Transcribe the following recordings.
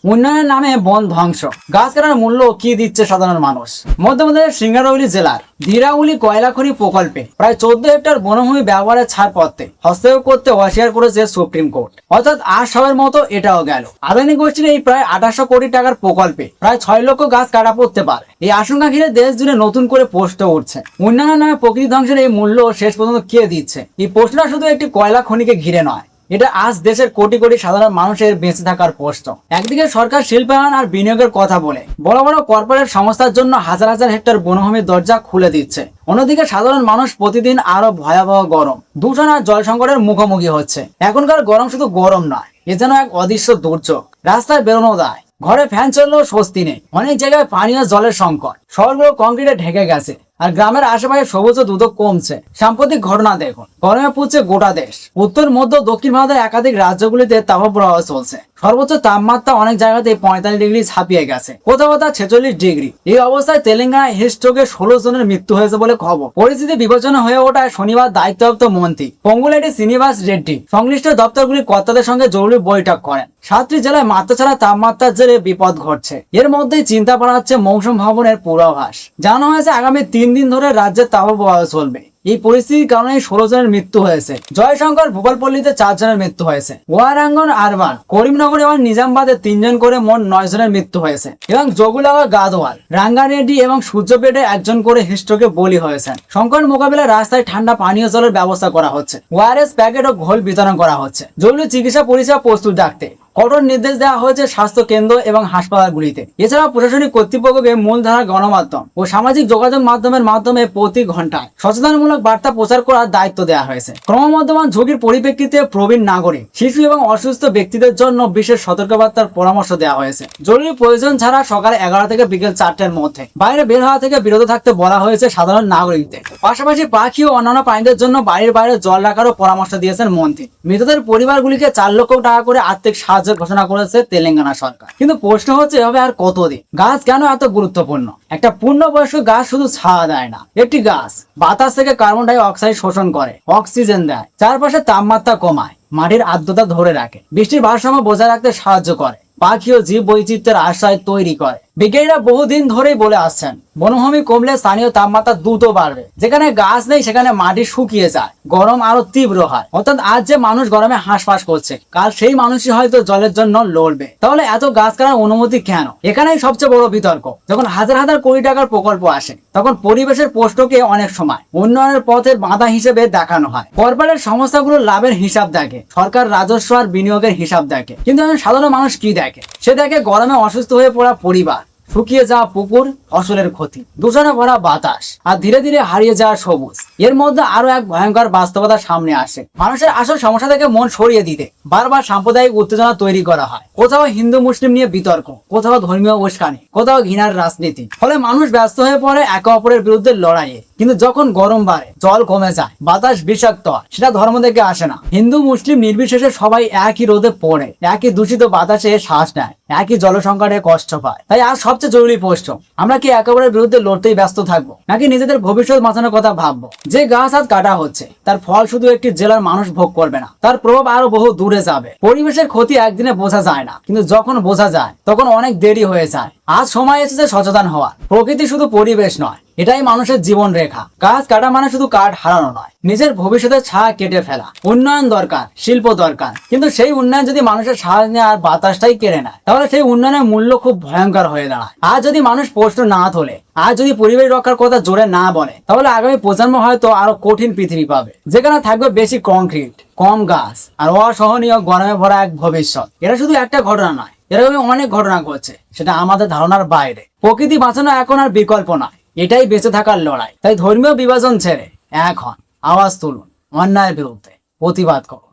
উন্নয়নের নামে বন ধ্বংস, গাছ কাটার মূল্য কি দিচ্ছে সাধারণ মানুষ। মধ্যপ্রদেশের সিঙ্গারৌলি জেলার ধীরাউলি কয়লা খনি প্রকল্পে প্রায় 14 হেক্টর বনভূমি ব্যবহারের ছাড়পত্রে হস্তক্ষেপ করতে অস্বীকার করেছে সুপ্রিম কোর্ট। অর্থাৎ আজ সবের মতো এটাও গেল। আদানি গোষ্ঠীর এই প্রায় 2800 কোটি টাকার প্রকল্পে প্রায় 6 লক্ষ গাছ কাটা পড়তে পারে। এই আশঙ্কা ঘিরে দেশ জুড়ে নতুন করে প্রশ্ন উঠছে, উন্নয়নের নামে প্রকৃতি ধ্বংসের এই মূল্য শেষ পর্যন্ত কে দিচ্ছে। এই প্রশ্নটা শুধু একটি কয়লা খনিকে ঘিরে নয়, এটা আজ দেশের কোটি কোটি সাধারণ মানুষের বেঁচে থাকার প্রশ্ন। একদিকে সরকার শিল্পায়ন আর বিনিয়োগের কথা বলে বড় বড় কর্পোরেট সংস্থার জন্য হাজার হাজার হেক্টর বনভূমির দরজা খুলে দিচ্ছে, অন্যদিকে সাধারণ মানুষ প্রতিদিন আরো ভয়াবহ গরম, দূষণ আর জল সংকটের মুখোমুখি হচ্ছে। এখনকার গরম শুধু গরম নয়, এ যেন এক অদৃশ্য দুর্যোগ। রাস্তায় বেরোনো দায়, ঘরে ফ্যান চললেও স্বস্তি নেই, অনেক জায়গায় পানীয় জলের সংকট, শহরগুলো কংক্রিটে ঢেকে গেছে আর গ্রামের আশেপাশে সবুজ ও দ্রুত কমছে। সাম্প্রতিক ঘটনা দেখুন, গরমে পুড়ছে গোটা দেশ। উত্তর মধ্য দক্ষিণ ভারতের একাধিক রাজ্যগুলিতে তাপপ্রবাহ চলছে। সর্বোচ্চ তাপমাত্রা অনেক জায়গাতে 45 ডিগ্রি ছাপিয়ে গেছে, কোথাও কোথাও 46 ডিগ্রি। এই অবস্থায় তেলেঙ্গানায় হিটস্ট্রোকে 16 জনের মৃত্যু হয়েছে বলে খবর। পরিস্থিতি বিবেচনা হয়ে ওঠায় শনিবার দায়িত্বপ্রাপ্ত মন্ত্রী পঙ্গুলেটি শ্রীনিবাস রেড্ডি সংশ্লিষ্ট দপ্তরগুলির কর্তাদের সঙ্গে জরুরি বৈঠক করেন। 7টি জেলায় মাত্রাছাড়া তাপমাত্রার জেরে বিপদ ঘটছে। এর মধ্যেই চিন্তা বাড়াচ্ছে মৌসুম ভবনের পূর্বাভাস। জানানো হয়েছে আগামী 3 দিন ধরে রাজ্যের তাপপ্রবাহ চলবে। এই পরিস্থিতির কারণে 16 জনের মৃত্যু হয়েছে। জয়শঙ্কর ভূপালপল্লীতে 4 জনের মৃত্যু হয়েছে। ওয়ারাঙ্গন আরবান, করিমনগর এবং নিজামাবাদে 3 জন করে মোট 9 জনের মৃত্যু হয়েছে এবং জগুলাগা, গাদওয়াল, রাঙ্গারেড্ডি এবং সূর্যপেটে 1 জন করে হিটস্ট্রোকে বলি হয়েছেন। সংকট মোকাবিলায় রাস্তায় ঠান্ডা পানীয় জলের ব্যবস্থা করা হচ্ছে, ওআরএস প্যাকেট ও ঘোল বিতরণ করা হচ্ছে। জরুরি চিকিৎসা পরিষেবা প্রস্তুত রাখতে কঠোর নির্দেশ দেওয়া হয়েছে স্বাস্থ্য কেন্দ্র এবং হাসপাতালগুলিতে। এছাড়াও প্রশাসনিক কর্তৃপক্ষকে মূলধারা গণমাধ্যম ও সামাজিক যোগাযোগ মাধ্যমে প্রতি ঘন্টায় সচেতনমূলক বার্তা প্রচার করার দায়িত্ব দেওয়া হয়েছে। ক্রমবর্ধমান ঝুঁকির পরিপ্রেক্ষিতে প্রবীণ নাগরিক, শিশু এবং অসুস্থ ব্যক্তিদের জন্য বিশেষ সতর্কবার্তার পরামর্শ দেওয়া হয়েছে। জরুরি প্রয়োজন ছাড়া সকাল 11 থেকে বিকেল 4টের মধ্যে বাইরে বের হওয়া থেকে বিরত থাকতে বলা হয়েছে সাধারণ নাগরিকদের। পাশাপাশি পাখি ও অন্যান্য প্রাণীদের জন্য বাড়ির বাইরে জল রাখারও পরামর্শ দিয়েছেন মন্ত্রী। মৃতদের পরিবারগুলিকে 4 লক্ষ টাকা করে আর্থিক সাহায্য ঘোষণা করেছে তেলেঙ্গানা সরকার। কিন্তু প্রশ্ন হচ্ছে, এভাবে আর কতদিন? গাছ কেন এত গুরুত্বপূর্ণ? একটা পূর্ণবয়স্ক গাছ শুধু ছায়া দেয় না, একটি গাছ বাতাস থেকে কার্বন ডাই অক্সাইড শোষণ করে, অক্সিজেন দেয়, চারপাশে তাপমাত্রা কমায়, মাটির আর্দ্রতা ধরে রাখে, বৃষ্টির ভারসাম্য বজায় রাখতে সাহায্য করে, পাখি ও জীব বৈচিত্র্যের আশ্রয় তৈরি করে। বিজ্ঞানীরা বহুদিন ধরেই বলে আসছেন, বনভূমি কমলে স্থানীয় তাপমাত্রা দ্রুত বাড়বে। যেখানে গাছ নেই সেখানে মাটি শুকিয়ে যায়, গরম আরো তীব্র হয়। অর্থাৎ আজ যে মানুষ গরমে হাঁসফাঁস করছে, কাল সেই মানুষই হয়তো জলের জন্য লড়বে। তাহলে এত গাছ কাটার অনুমতি কেন? এখানেই সবচেয়ে বড় বিতর্ক। যখন হাজার হাজার কোটি টাকার প্রকল্প আসে, তখন পরিবেশের প্রশ্নকে অনেক সময় উন্নয়নের পথের বাধা হিসেবে দেখানো হয়। কর্পোরেট সংস্থাগুলো লাভের হিসাব দেখে, সরকার রাজস্ব আর বিনিয়োগের হিসাব দেখে, কিন্তু সাধারণ মানুষ কি দেখে? সে দেখে গরমে অসুস্থ হয়ে পড়া পরিবার, শুকিয়ে যাওয়া পুকুর, ফসলের ক্ষতি, দূষণে ভরা বাতাস আর ধীরে ধীরে হারিয়ে যাওয়া সবুজ। এর মধ্যে আরো এক ভয়ঙ্কর বাস্তবতা সামনে আসে। মানুষের আসল সমস্যা থেকে মন সরিয়ে দিতে বারবার সাম্প্রদায়িক উত্তেজনা তৈরি করা হয়। কোথাও হিন্দু মুসলিম নিয়ে বিতর্ক, কোথাও ধর্মীয় উস্কানি, কোথাও ঘৃণার রাজনীতি। ফলে মানুষ ব্যস্ত হয়ে পড়ে একে অপরের বিরুদ্ধে লড়াইয়ে। কিন্তু যখন গরম বাড়ে, জল কমে যায়, বাতাস বিষাক্ত হয়, সেটা ধর্ম থেকে আসে না। হিন্দু মুসলিম নির্বিশেষে সবাই একই রোদে পড়ে, একই দূষিত বাতাসে শ্বাস নেয়, একই জলসংকটে কষ্ট পায়। তাই আজ সবচেয়ে জরুরি প্রশ্ন, আমরা কি একেবারে বিরুদ্ধে লড়তেই ব্যস্ত থাকবো, নাকি নিজেদের ভবিষ্যৎ বাঁচানোর কথা ভাববো? যে গাছ আজ কাটা হচ্ছে, তার ফল শুধু একটি জেলার মানুষ ভোগ করবে না, তার প্রভাব আরো বহু দূরে যাবে। পরিবেশের ক্ষতি একদিনে বোঝা যায় না, কিন্তু যখন বোঝা যায় তখন অনেক দেরি হয়ে যায়। আজ সময় এসেছে সচেতন হওয়ার। প্রকৃতি শুধু পরিবেশ নয়, এটাই মানুষের জীবন রেখা। গাছ কাটা মানে শুধু কাঠ হারানো নয়, নিজের ভবিষ্যতের ছায়া কেটে ফেলা। উন্নয়ন দরকার, শিল্প দরকার, কিন্তু সেই উন্নয়ন যদি মানুষের সাহায্য নেয় আর বাতাসটাই কেড়ে নেয়, তাহলে সেই উন্নয়নের মূল্য খুব ভয়ঙ্কর হয়ে দাঁড়ায়। আজ যদি মানুষ প্রশ্ন না তোলে, আজ যদি পরিবেশ রক্ষার কথা জোরে না বলে, তাহলে আগামী প্রজন্ম হয়তো আরো কঠিন পৃথিবী পাবে, যেখানে থাকবে বেশি কংক্রিট, কম গাছ আর অসহনীয় গরমে ভরা এক ভবিষ্যৎ। এটা শুধু একটা ঘটনা নয়, এরকম অনেক ঘটনা ঘটছে, সেটা আমাদের ধারণার বাইরে। প্রকৃতি বাঁচানো এখন আর বিকল্প নয়, এটাই বেঁচে থাকার লড়াই। তাই ধর্মীয় বিভাজন ছেড়ে এখন আওয়াজ তুলুন, অন্যায়ের বিরুদ্ধে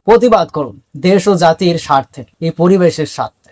প্রতিবাদ করুন, দেশ ও জাতির স্বার্থে, এই পরিবেশের স্বার্থে।